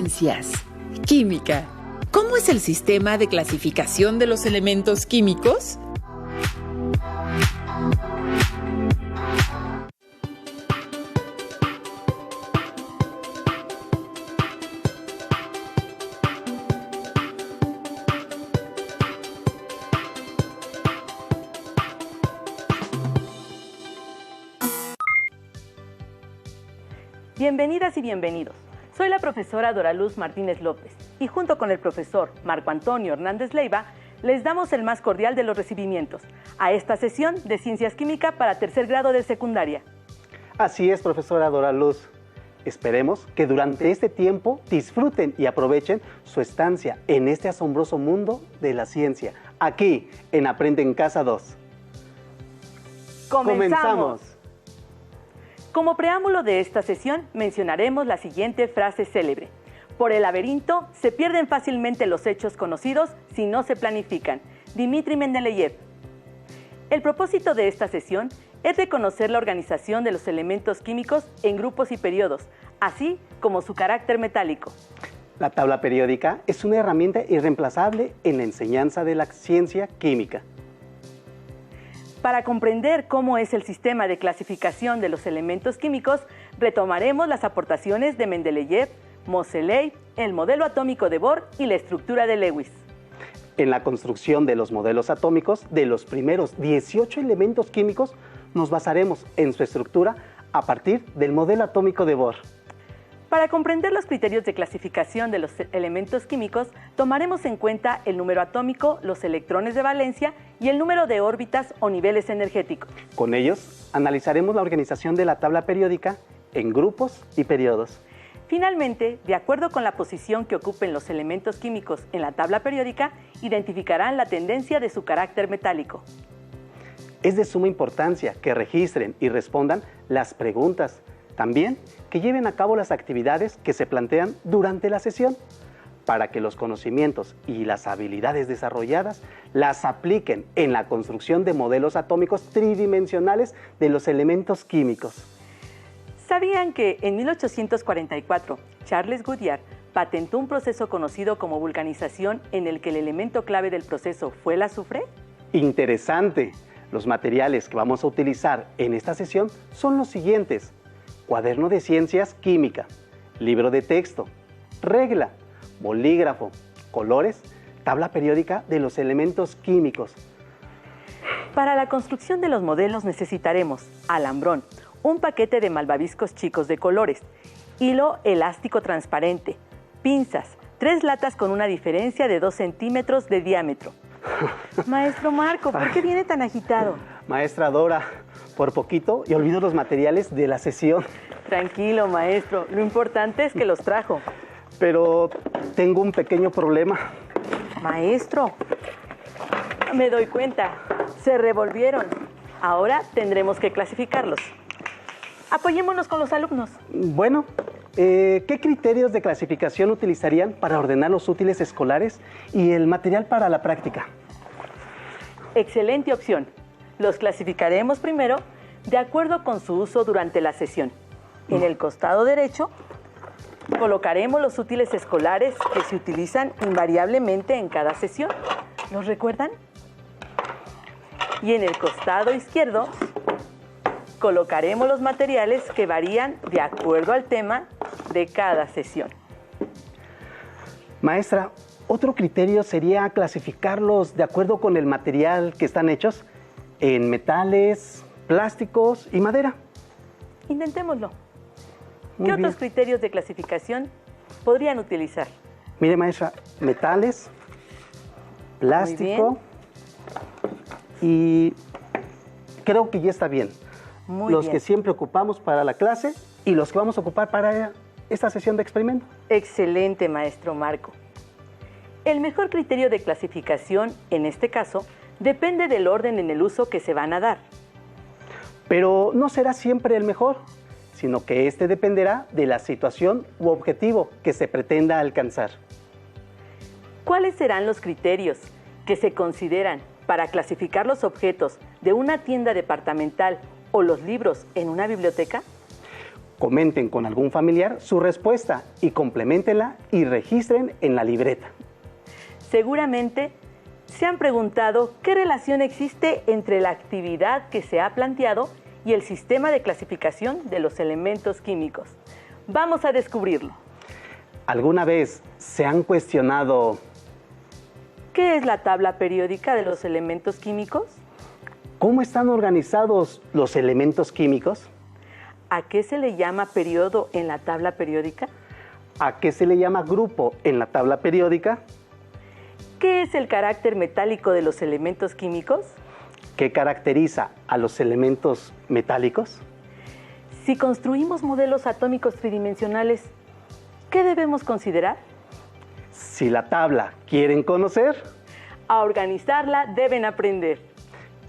Ciencias. Química. ¿Cómo es el sistema de clasificación de los elementos químicos? Bienvenidas y bienvenidos. Soy la profesora Doraluz Martínez López y junto con el profesor Marco Antonio Hernández Leiva les damos el más cordial de los recibimientos a esta sesión de Ciencias Química para tercer grado de secundaria. Así es, profesora Doraluz. Esperemos que durante este tiempo disfruten y aprovechen su estancia en este asombroso mundo de la ciencia, aquí en Aprende en Casa 2. ¡Comenzamos! Como preámbulo de esta sesión, mencionaremos la siguiente frase célebre. Por el laberinto se pierden fácilmente los hechos conocidos si no se planifican. Dmitri Mendeleev. El propósito de esta sesión es reconocer la organización de los elementos químicos en grupos y periodos, así como su carácter metálico. La tabla periódica es una herramienta irreemplazable en la enseñanza de la ciencia química. Para comprender cómo es el sistema de clasificación de los elementos químicos, retomaremos las aportaciones de Mendeleev, Moseley, el modelo atómico de Bohr y la estructura de Lewis. En la construcción de los modelos atómicos de los primeros 18 elementos químicos, nos basaremos en su estructura a partir del modelo atómico de Bohr. Para comprender los criterios de clasificación de los elementos químicos, tomaremos en cuenta el número atómico, los electrones de valencia y el número de órbitas o niveles energéticos. Con ellos, analizaremos la organización de la tabla periódica en grupos y periodos. Finalmente, de acuerdo con la posición que ocupen los elementos químicos en la tabla periódica, identificarán la tendencia de su carácter metálico. Es de suma importancia que registren y respondan las preguntas. También que lleven a cabo las actividades que se plantean durante la sesión, para que los conocimientos y las habilidades desarrolladas las apliquen en la construcción de modelos atómicos tridimensionales de los elementos químicos. ¿Sabían que en 1844 Charles Goodyear patentó un proceso conocido como vulcanización en el que el elemento clave del proceso fue el azufre? Interesante. Los materiales que vamos a utilizar en esta sesión son los siguientes: cuaderno de ciencias química, libro de texto, regla, bolígrafo, colores, tabla periódica de los elementos químicos. Para la construcción de los modelos necesitaremos alambrón, un paquete de malvaviscos chicos de colores, hilo elástico transparente, pinzas, 3 latas con una diferencia de 2 centímetros de diámetro. Maestro Marco, ¿por qué viene tan agitado? Maestra Dora, por poquito y olvido los materiales de la sesión. Tranquilo, maestro. Lo importante es que los trajo. Pero tengo un pequeño problema. Maestro, me doy cuenta. Se revolvieron. Ahora tendremos que clasificarlos. Apoyémonos con los alumnos. Bueno, ¿qué criterios de clasificación utilizarían para ordenar los útiles escolares y el material para la práctica? Excelente opción. Los clasificaremos primero de acuerdo con su uso durante la sesión. En el costado derecho colocaremos los útiles escolares que se utilizan invariablemente en cada sesión. ¿Los recuerdan? Y en el costado izquierdo colocaremos los materiales que varían de acuerdo al tema de cada sesión. Maestra, otro criterio sería clasificarlos de acuerdo con el material que están hechos en metales, plásticos y madera. Intentémoslo. ¿Qué otros criterios de clasificación podrían utilizar? Mire, maestra, metales, plástico y creo que ya está bien. Los que siempre ocupamos para la clase y los que vamos a ocupar para esta sesión de experimento. Excelente, maestro Marco. El mejor criterio de clasificación, en este caso, depende del orden en el uso que se van a dar. Pero no será siempre el mejor, sino que este dependerá de la situación u objetivo que se pretenda alcanzar. ¿Cuáles serán los criterios que se consideran para clasificar los objetos de una tienda departamental o los libros en una biblioteca? Comenten con algún familiar su respuesta y compleméntenla y registren en la libreta. Seguramente se han preguntado qué relación existe entre la actividad que se ha planteado y el sistema de clasificación de los elementos químicos. Vamos a descubrirlo. ¿Alguna vez se han cuestionado ¿Qué es la tabla periódica de los elementos químicos? cómo están organizados los elementos químicos? ¿A qué se le llama periodo en la tabla periódica? ¿A qué se le llama grupo en la tabla periódica? ¿Qué es el carácter metálico de los elementos químicos? ¿Qué caracteriza a los elementos metálicos? Si construimos modelos atómicos tridimensionales, ¿qué debemos considerar? Si la tabla quieren conocer, A organizarla deben aprender.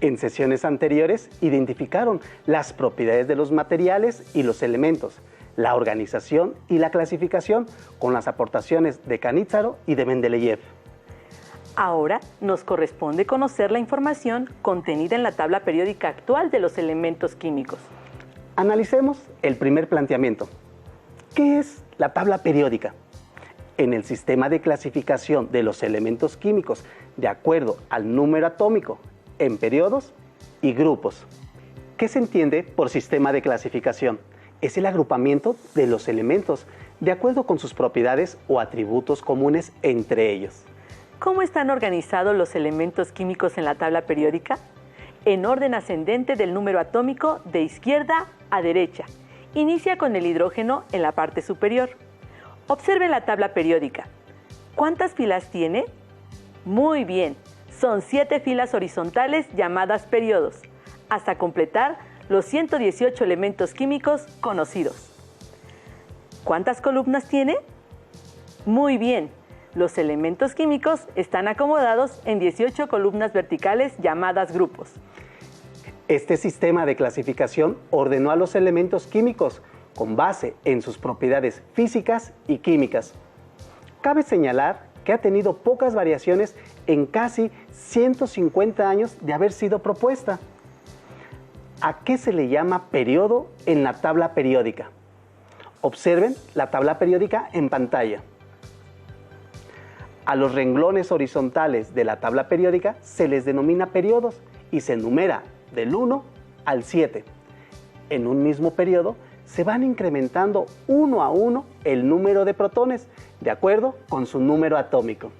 en sesiones anteriores identificaron las propiedades de los materiales y los elementos, la organización y la clasificación con las aportaciones de Cannizzaro y de Mendeleev. Ahora nos corresponde conocer la información contenida en la tabla periódica actual de los elementos químicos. Analicemos el primer planteamiento. ¿Qué es la tabla periódica? En el sistema de clasificación de los elementos químicos, de acuerdo al número atómico, en periodos y grupos. ¿Qué se entiende por sistema de clasificación? Es el agrupamiento de los elementos de acuerdo con sus propiedades o atributos comunes entre ellos. ¿Cómo están organizados los elementos químicos en la tabla periódica? En orden ascendente del número atómico de izquierda a derecha. Inicia con el hidrógeno en la parte superior. Observe la tabla periódica. ¿Cuántas filas tiene? Muy bien, son 7 filas horizontales llamadas periodos, hasta completar los 118 elementos químicos conocidos. ¿Cuántas columnas tiene? Muy bien, los elementos químicos están acomodados en 18 columnas verticales llamadas grupos. Este sistema de clasificación ordenó a los elementos químicos con base en sus propiedades físicas y químicas. Cabe señalar que ha tenido pocas variaciones en casi 150 años de haber sido propuesta. ¿A qué se le llama periodo en la tabla periódica? Observen la tabla periódica en pantalla. A los renglones horizontales de la tabla periódica se les denomina periodos y se enumera del 1 al 7. En un mismo periodo se van incrementando uno a uno el número de protones de acuerdo con su número atómico.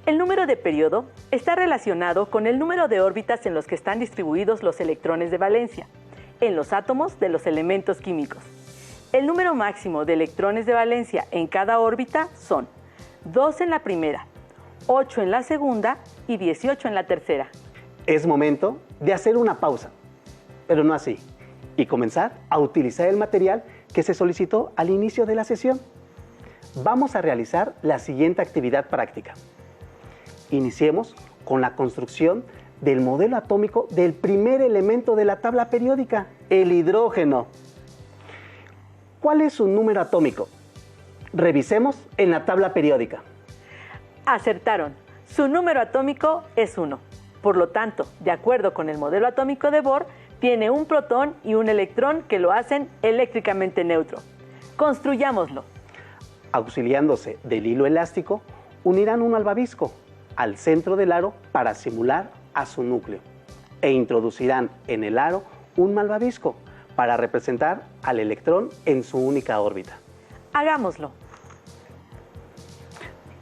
El número de periodo está relacionado con el número de órbitas en los que están distribuidos los electrones de valencia, en los átomos de los elementos químicos. El número máximo de electrones de valencia en cada órbita son 2 en la primera, 8 en la segunda y 18 en la tercera. Es momento de hacer una pausa, pero no así, y comenzar a utilizar el material que se solicitó al inicio de la sesión. Vamos a realizar la siguiente actividad práctica. Iniciemos con la construcción del modelo atómico del primer elemento de la tabla periódica, el hidrógeno. ¿Cuál es su número atómico? Revisemos en la tabla periódica. Acertaron. Su número atómico es 1. Por lo tanto, de acuerdo con el modelo atómico de Bohr, tiene un protón y un electrón que lo hacen eléctricamente neutro. Construyámoslo. Auxiliándose del hilo elástico, unirán un malvavisco al centro del aro para simular a su núcleo e introducirán en el aro un malvavisco para representar al electrón en su única órbita. Hagámoslo.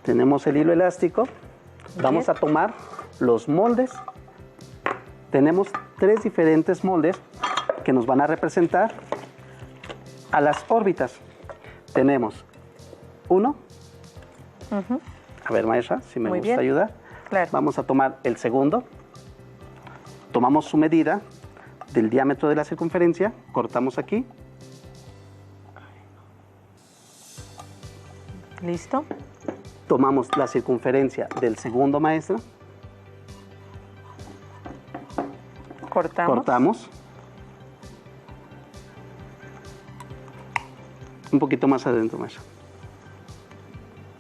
Tenemos el hilo elástico. Vamos a tomar los moldes. Tenemos 3 diferentes moldes que nos van a representar a las órbitas. Tenemos uno. A ver, maestra, si me gusta ayudar. Claro. Vamos a tomar el segundo. Tomamos su medida del diámetro de la circunferencia. Cortamos aquí. ¿Listo? Tomamos la circunferencia del segundo, maestra. Cortamos. Un poquito más adentro, maestra.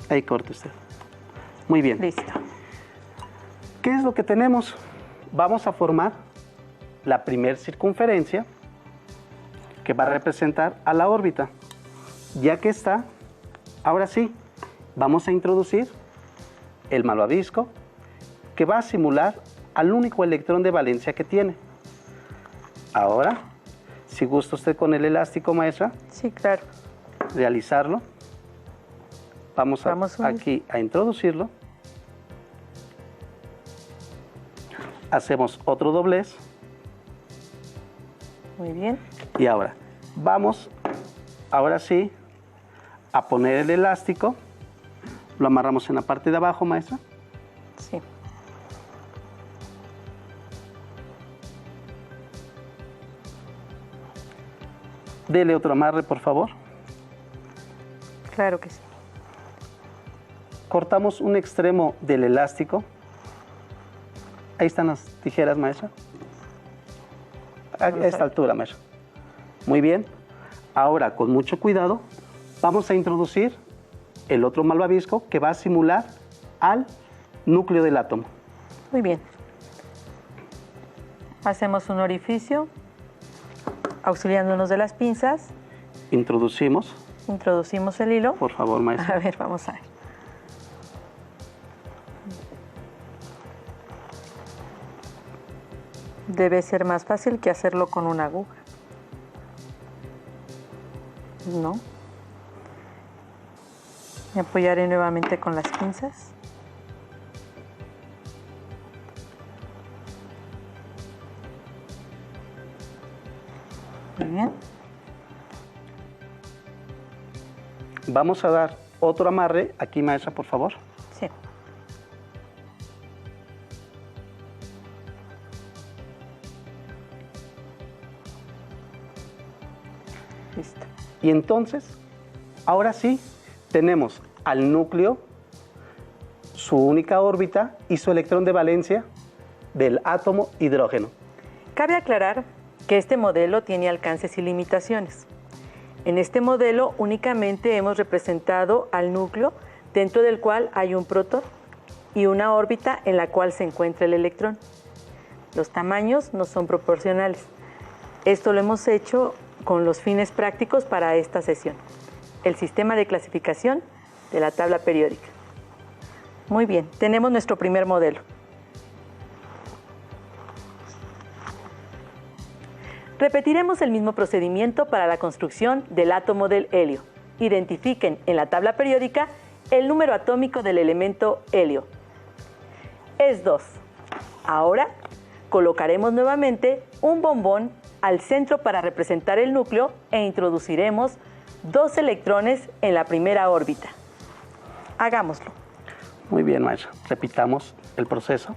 Ahí corte usted. Muy bien. Listo. ¿Qué es lo que tenemos? Vamos a formar la primera circunferencia que va a representar a la órbita. Ya que está, ahora sí, vamos a introducir el malvavisco, que va a simular al único electrón de valencia que tiene. Ahora, si gusta usted con el elástico, maestra. Sí, claro. Realizarlo. Vamos aquí a introducirlo. Hacemos otro doblez. Muy bien. Y ahora, vamos, ahora sí, a poner el elástico. Lo amarramos en la parte de abajo, maestra. Sí. Dele otro amarre, por favor. Claro que sí. Cortamos un extremo del elástico. Ahí están las tijeras, maestra. A esta altura, maestra. Muy bien. Ahora, con mucho cuidado, vamos a introducir el otro malvavisco que va a simular al núcleo del átomo. Muy bien. Hacemos un orificio, auxiliándonos de las pinzas. Introducimos. Introducimos el hilo. Por favor, maestra. A ver, vamos a ver. Debe ser más fácil que hacerlo con una aguja. ¿No? Me apoyaré nuevamente con las pinzas. Muy bien. Vamos a dar otro amarre aquí, maestra, por favor. Sí. Listo. Y entonces, ahora sí, tenemos al núcleo, su única órbita y su electrón de valencia del átomo hidrógeno. Cabe aclarar que este modelo tiene alcances y limitaciones. En este modelo únicamente hemos representado al núcleo, dentro del cual hay un protón y una órbita en la cual se encuentra el electrón. Los tamaños no son proporcionales. Esto lo hemos hecho con los fines prácticos para esta sesión. El sistema de clasificación de la tabla periódica. Muy bien, tenemos nuestro primer modelo. Repetiremos el mismo procedimiento para la construcción del átomo del helio. Identifiquen en la tabla periódica el número atómico del elemento helio. Es 2. Ahora colocaremos nuevamente un bombón al centro para representar el núcleo e introduciremos 2 electrones en la primera órbita. Hagámoslo. Muy bien, maestra. Repitamos el proceso.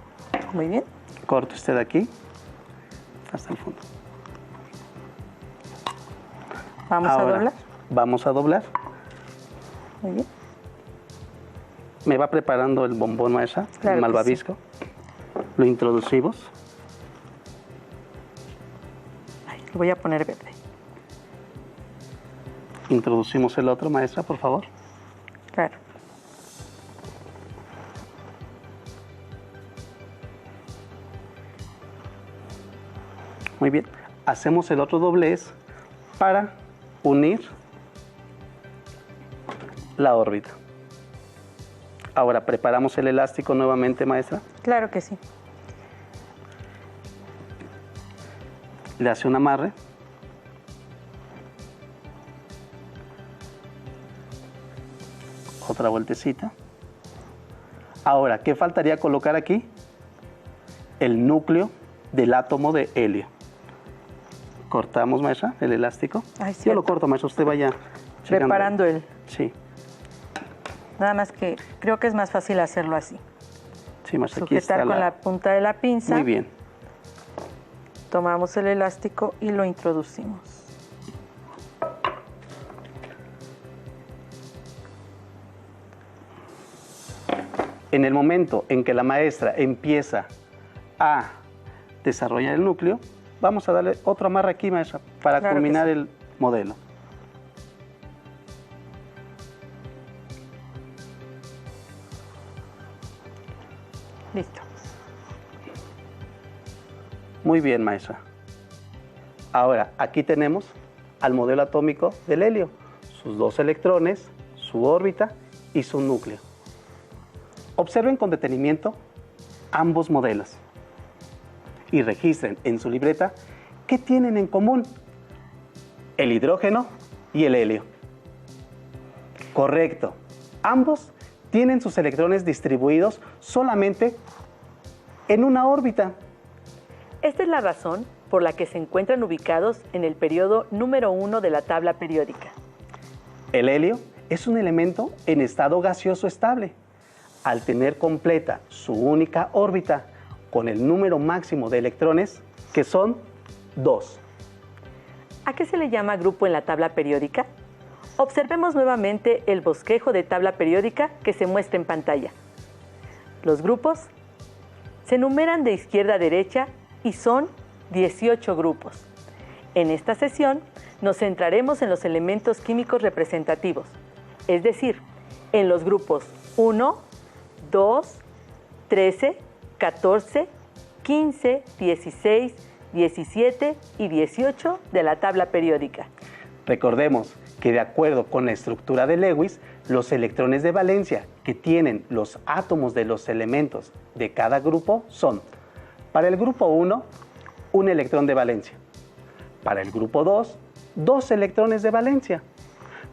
Muy bien. Corte usted aquí hasta el fondo. Vamos a doblar. Vamos a doblar. Muy bien. Me va preparando el bombón, maestra, Claro el que malvavisco. Lo introducimos. Ay, le voy a poner verde. Introducimos el otro, maestra, por favor. Claro. Muy bien. Hacemos el otro doblez para unir la órbita. Ahora preparamos el elástico nuevamente, maestra. Claro que sí. Le hace un amarre. Otra vueltecita. Ahora, ¿qué faltaría colocar aquí? El núcleo del átomo de helio. Cortamos, maestra, el elástico. Ay, Yo cierto. lo corto, maestra, usted vaya checando. Preparando el... Sí, Nada más que creo que es más fácil hacerlo así. sí, maestra, aquí está Sujetar con la punta de la pinza. Muy bien. Tomamos el elástico y lo introducimos. En el momento en que la maestra empieza a desarrollar el núcleo, vamos a darle otro amarre aquí, maestra, para Claro que culminar sí. el modelo. Listo. Muy bien, maestra. Ahora, aquí tenemos al modelo atómico del helio, sus 2 electrones, su órbita y su núcleo. Observen con detenimiento ambos modelos y registren en su libreta qué tienen en común el hidrógeno y el helio. Correcto, ambos tienen sus electrones distribuidos solamente en una órbita. Esta es la razón por la que se encuentran ubicados en el periodo número 1 de la tabla periódica. El helio es un elemento en estado gaseoso estable. Al tener completa su única órbita con el número máximo de electrones, que son 2. ¿A qué se le llama grupo en la tabla periódica? Observemos nuevamente el bosquejo de tabla periódica que se muestra en pantalla. Los grupos se enumeran de izquierda a derecha y son 18 grupos. En esta sesión nos centraremos en los elementos químicos representativos, es decir, en los grupos 1, 2, 13, 14, 15, 16, 17 y 18 de la tabla periódica. Recordemos que de acuerdo con la estructura de Lewis, los electrones de valencia que tienen los átomos de los elementos de cada grupo son: para el grupo 1, un electrón de valencia; para el grupo 2, 2 electrones de valencia;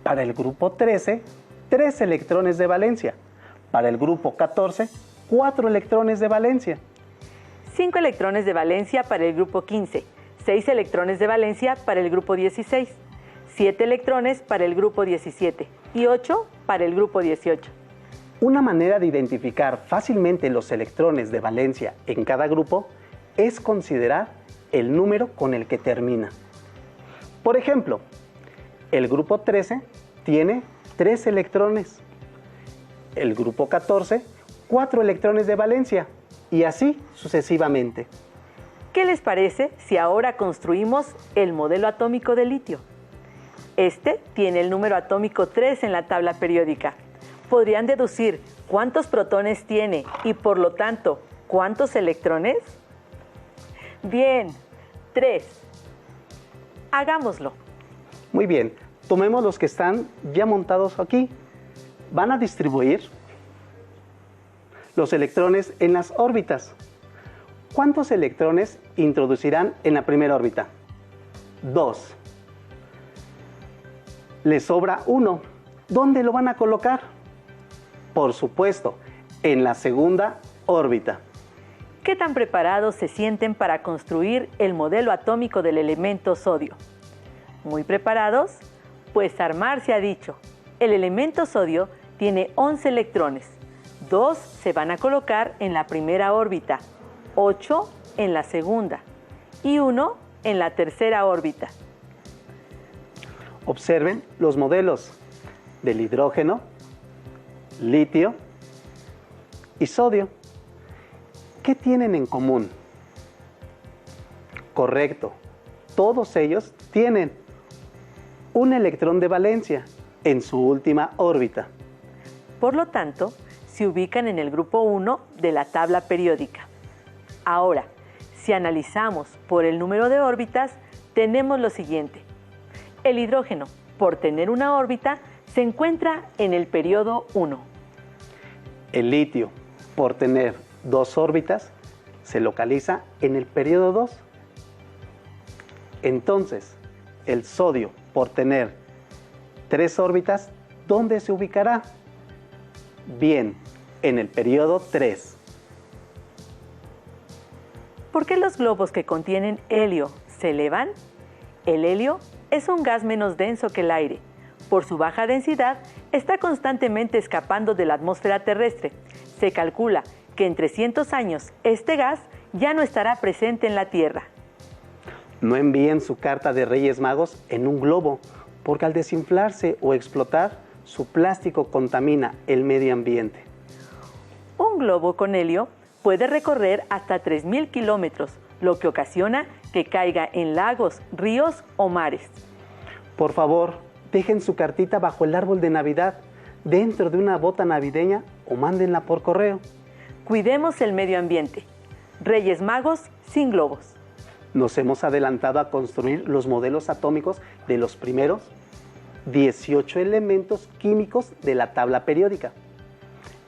para el grupo 13, 3 electrones de valencia; para el grupo 14, 4 electrones de valencia; 5 electrones de valencia para el grupo 15, 6 electrones de valencia para el grupo 16, 7 electrones para el grupo 17 y 8 para el grupo 18. Una manera de identificar fácilmente los electrones de valencia en cada grupo es considerar el número con el que termina. Por ejemplo, el grupo 13 tiene 3 electrones, el grupo 14, 4 electrones de valencia, y así sucesivamente. ¿Qué les parece si ahora construimos el modelo atómico de litio? Este tiene el número atómico 3 en la tabla periódica. ¿Podrían deducir cuántos protones tiene y por lo tanto cuántos electrones? Bien, 3. Hagámoslo. Muy bien, tomemos los que están ya montados aquí. Van a distribuir los electrones en las órbitas. ¿Cuántos electrones introducirán en la primera órbita? 2. Les sobra 1. ¿Dónde lo van a colocar? Por supuesto, en la segunda órbita. ¿Qué tan preparados se sienten para construir el modelo atómico del elemento sodio? ¿Muy preparados? Pues Armar se ha dicho. El elemento sodio tiene 11 electrones. 2 se van a colocar en la primera órbita, 8 en la segunda y 1 en la tercera órbita. Observen los modelos del hidrógeno, litio y sodio. ¿Qué tienen en común? Correcto, todos ellos tienen un electrón de valencia en su última órbita. Por lo tanto, se ubican en el grupo 1 de la tabla periódica. Ahora, si analizamos por el número de órbitas, tenemos lo siguiente. El hidrógeno, por tener una órbita, se encuentra en el periodo 1. El litio, por tener 2 órbitas, se localiza en el periodo 2. Entonces, el sodio, por tener 3 órbitas, ¿dónde se ubicará? Bien, en el periodo 3. ¿Por qué los globos que contienen helio se elevan? El helio es un gas menos denso que el aire. Por su baja densidad, está constantemente escapando de la atmósfera terrestre. Se calcula que en 300 años este gas ya no estará presente en la Tierra. No envíen su carta de Reyes Magos en un globo, porque al desinflarse o explotar, su plástico contamina el medio ambiente. Un globo con helio puede recorrer hasta 3.000 kilómetros, lo que ocasiona que caiga en lagos, ríos o mares. Por favor, dejen su cartita bajo el árbol de Navidad, dentro de una bota navideña o mándenla por correo. Cuidemos el medio ambiente. Reyes Magos sin globos. Nos hemos adelantado a construir los modelos atómicos de los primeros 18 elementos químicos de la tabla periódica.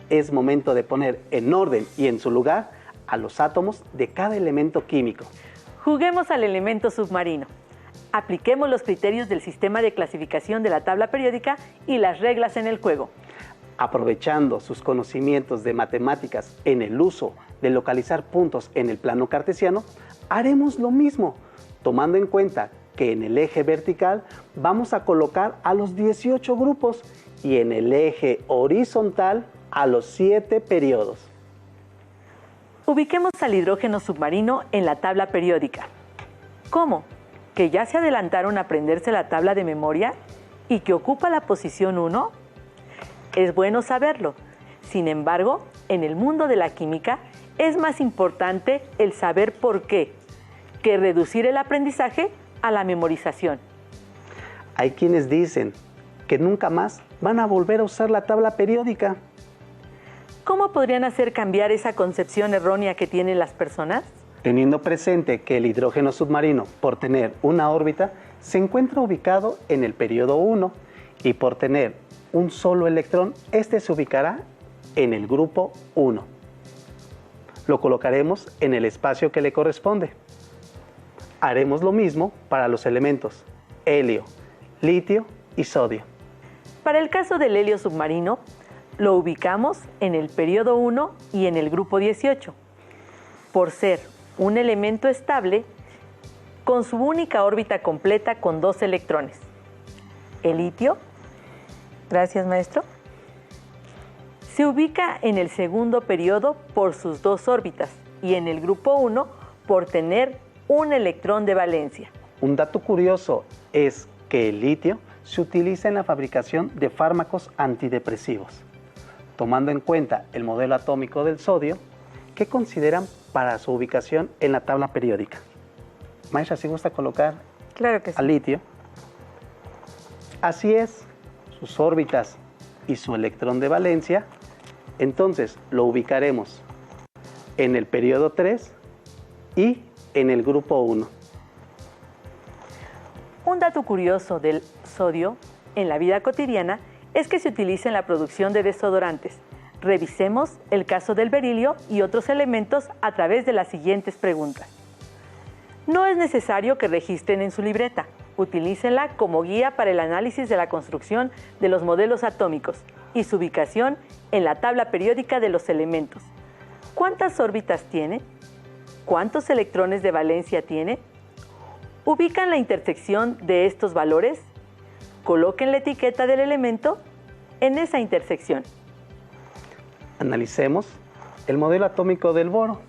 Es momento de poner en orden y en su lugar a los átomos de cada elemento químico. Juguemos al elemento submarino. Apliquemos los criterios del sistema de clasificación de la tabla periódica y las reglas en el juego. Aprovechando sus conocimientos de matemáticas en el uso de localizar puntos en el plano cartesiano, haremos lo mismo, tomando en cuenta que en el eje vertical vamos a colocar a los 18 grupos y en el eje horizontal a los 7 periodos. Ubiquemos al hidrógeno submarino en la tabla periódica. ¿Cómo? ¿Que ya se adelantaron a aprenderse la tabla de memoria y que ocupa la posición 1? Es bueno saberlo. Sin embargo, en el mundo de la química es más importante el saber por qué que reducir el aprendizaje a la memorización. Hay quienes dicen que nunca más van a volver a usar la tabla periódica. ¿Cómo podrían hacer cambiar esa concepción errónea que tienen las personas? Teniendo presente que el hidrógeno submarino, por tener una órbita, se encuentra ubicado en el periodo 1 y por tener un solo electrón, este se ubicará en el grupo 1. Lo colocaremos en el espacio que le corresponde. Haremos lo mismo para los elementos helio, litio y sodio. Para el caso del helio submarino, lo ubicamos en el periodo 1 y en el grupo 18. Por ser un elemento estable, con su única órbita completa con 2 electrones. El litio, gracias maestro, se ubica en el segundo periodo por sus 2 órbitas y en el grupo 1 por tener un electrón de valencia. Un dato curioso es que el litio se utiliza en la fabricación de fármacos antidepresivos. Tomando en cuenta el modelo atómico del sodio, ¿qué consideran para su ubicación en la tabla periódica? Maestra, ¿sí gusta colocar Claro que sí. al litio? Así es, sus órbitas y su electrón de valencia, entonces lo ubicaremos en el periodo 3 y en el grupo 1. Un dato curioso del sodio en la vida cotidiana es que se utiliza en la producción de desodorantes. Revisemos el caso del berilio y otros elementos a través de las siguientes preguntas. No es necesario que registren en su libreta. Utilícenla como guía para el análisis de la construcción de los modelos atómicos y su ubicación en la tabla periódica de los elementos. ¿Cuántas órbitas tiene? ¿Cuántos electrones de valencia tiene? ¿Ubican la intersección de estos valores? Coloquen la etiqueta del elemento en esa intersección. Analicemos el modelo atómico del boro.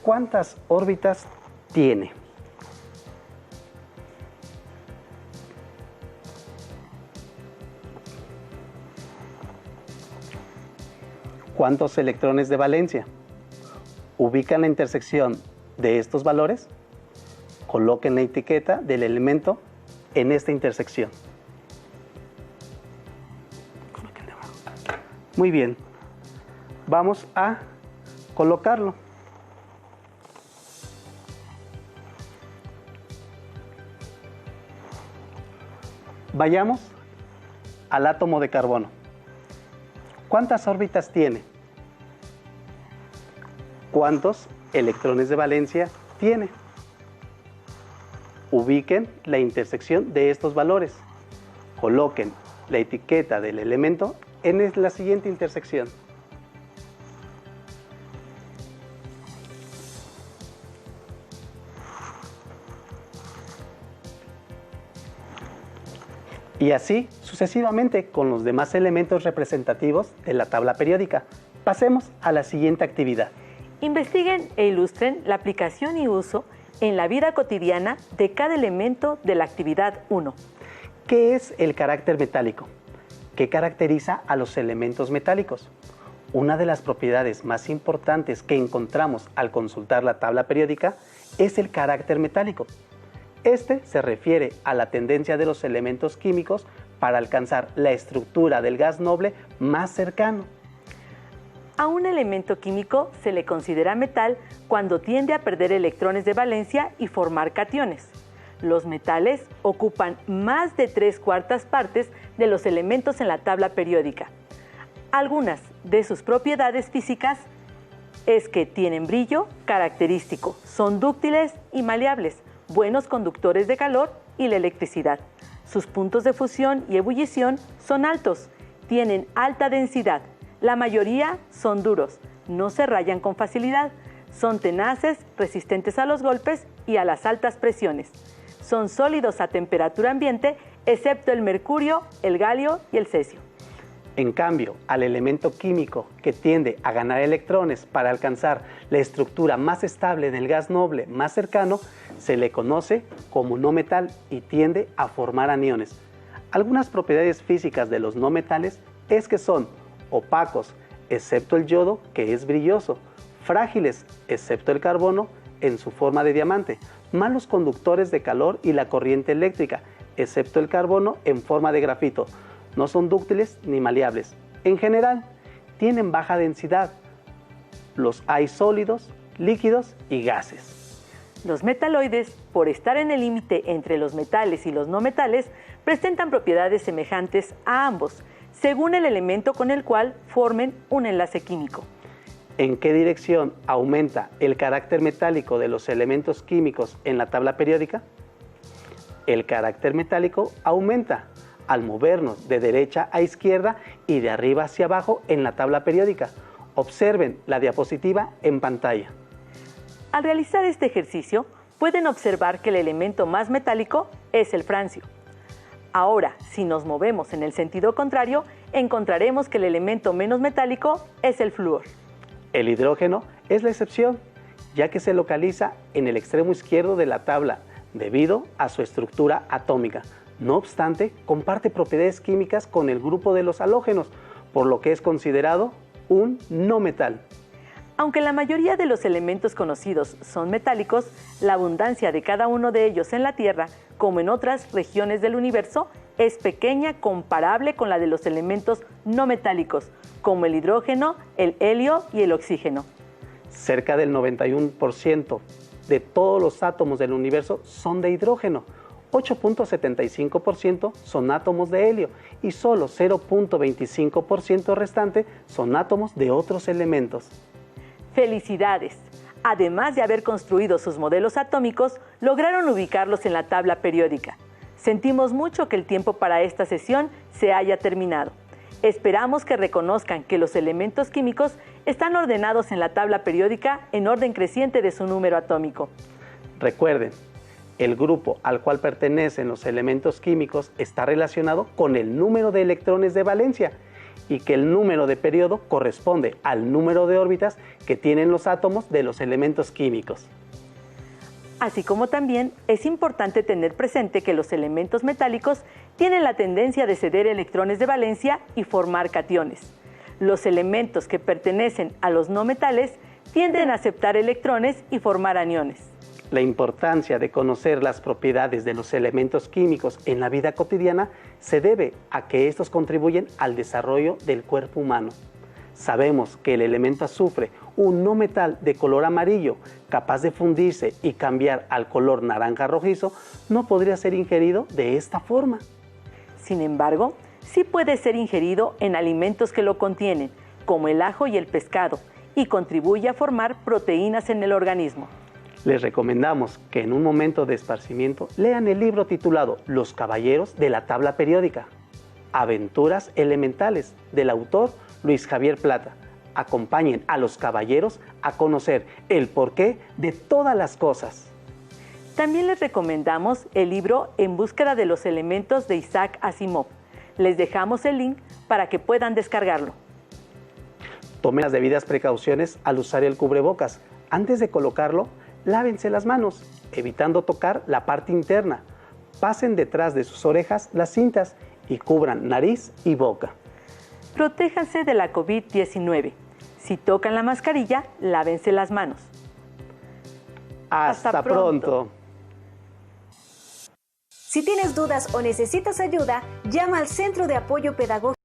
¿Cuántas órbitas tiene? ¿Cuántos electrones de valencia? ¿Ubican la intersección de estos valores? Coloquen la etiqueta del elemento en esta intersección. Muy bien, vamos a colocarlo. Vayamos al átomo de carbono. ¿Cuántas órbitas tiene? ¿Cuántos electrones de valencia tiene? Ubiquen la intersección de estos valores. Coloquen la etiqueta del elemento en la siguiente intersección. Y así sucesivamente con los demás elementos representativos de la tabla periódica. Pasemos a la siguiente actividad. Investiguen e ilustren la aplicación y uso en la vida cotidiana de cada elemento de la actividad 1. ¿Qué es el carácter metálico? ¿Qué caracteriza a los elementos metálicos? Una de las propiedades más importantes que encontramos al consultar la tabla periódica es el carácter metálico. Este se refiere a la tendencia de los elementos químicos para alcanzar la estructura del gas noble más cercano. A un elemento químico se le considera metal cuando tiende a perder electrones de valencia y formar cationes. Los metales ocupan más de 3/4 partes de los elementos en la tabla periódica. Algunas de sus propiedades físicas es que tienen brillo característico, son dúctiles y maleables, buenos conductores de calor y la electricidad. Sus puntos de fusión y ebullición son altos, tienen alta densidad. La mayoría son duros, no se rayan con facilidad, son tenaces, resistentes a los golpes y a las altas presiones. Son sólidos a temperatura ambiente, excepto el mercurio, el galio y el cesio. En cambio, al elemento químico que tiende a ganar electrones para alcanzar la estructura más estable del gas noble más cercano, se le conoce como no metal y tiende a formar aniones. Algunas propiedades físicas de los no metales es que son opacos, excepto el yodo, que es brilloso, frágiles, excepto el carbono, en su forma de diamante, malos conductores de calor y la corriente eléctrica, excepto el carbono en forma de grafito. No son dúctiles ni maleables. En general, tienen baja densidad. Los hay sólidos, líquidos y gases. Los metaloides, por estar en el límite entre los metales y los no metales, presentan propiedades semejantes a ambos, según el elemento con el cual formen un enlace químico. ¿En qué dirección aumenta el carácter metálico de los elementos químicos en la tabla periódica? El carácter metálico aumenta al movernos de derecha a izquierda y de arriba hacia abajo en la tabla periódica. Observen la diapositiva en pantalla. Al realizar este ejercicio, pueden observar que el elemento más metálico es el francio. Ahora, si nos movemos en el sentido contrario, encontraremos que el elemento menos metálico es el flúor. El hidrógeno es la excepción, ya que se localiza en el extremo izquierdo de la tabla debido a su estructura atómica. No obstante, comparte propiedades químicas con el grupo de los halógenos, por lo que es considerado un no metal. Aunque la mayoría de los elementos conocidos son metálicos, la abundancia de cada uno de ellos en la Tierra, como en otras regiones del universo, es pequeña comparable con la de los elementos no metálicos, como el hidrógeno, el helio y el oxígeno. Cerca del 91% de todos los átomos del universo son de hidrógeno, 8.75% son átomos de helio y solo 0.25% restante son átomos de otros elementos. ¡Felicidades! Además de haber construido sus modelos atómicos, lograron ubicarlos en la tabla periódica. Sentimos mucho que el tiempo para esta sesión se haya terminado. Esperamos que reconozcan que los elementos químicos están ordenados en la tabla periódica en orden creciente de su número atómico. Recuerden, el grupo al cual pertenecen los elementos químicos está relacionado con el número de electrones de valencia y que el número de periodo corresponde al número de órbitas que tienen los átomos de los elementos químicos. Así como también es importante tener presente que los elementos metálicos tienen la tendencia de ceder electrones de valencia y formar cationes. Los elementos que pertenecen a los no metales tienden a aceptar electrones y formar aniones. La importancia de conocer las propiedades de los elementos químicos en la vida cotidiana se debe a que estos contribuyen al desarrollo del cuerpo humano. Sabemos que el elemento azufre, un no metal de color amarillo, capaz de fundirse y cambiar al color naranja rojizo, no podría ser ingerido de esta forma. Sin embargo, sí puede ser ingerido en alimentos que lo contienen, como el ajo y el pescado, y contribuye a formar proteínas en el organismo. Les recomendamos que en un momento de esparcimiento lean el libro titulado Los Caballeros de la Tabla Periódica, Aventuras Elementales, del autor Luis Javier Plata. Acompañen a los caballeros a conocer el porqué de todas las cosas. También les recomendamos el libro En búsqueda de los elementos de Isaac Asimov. Les dejamos el link para que puedan descargarlo. Tomen las debidas precauciones al usar el cubrebocas. Antes de colocarlo, lávense las manos, evitando tocar la parte interna. Pasen detrás de sus orejas las cintas y cubran nariz y boca. Protéjanse de la COVID-19. Si tocan la mascarilla, lávense las manos. Hasta pronto. Si tienes dudas o necesitas ayuda, llama al Centro de Apoyo Pedagógico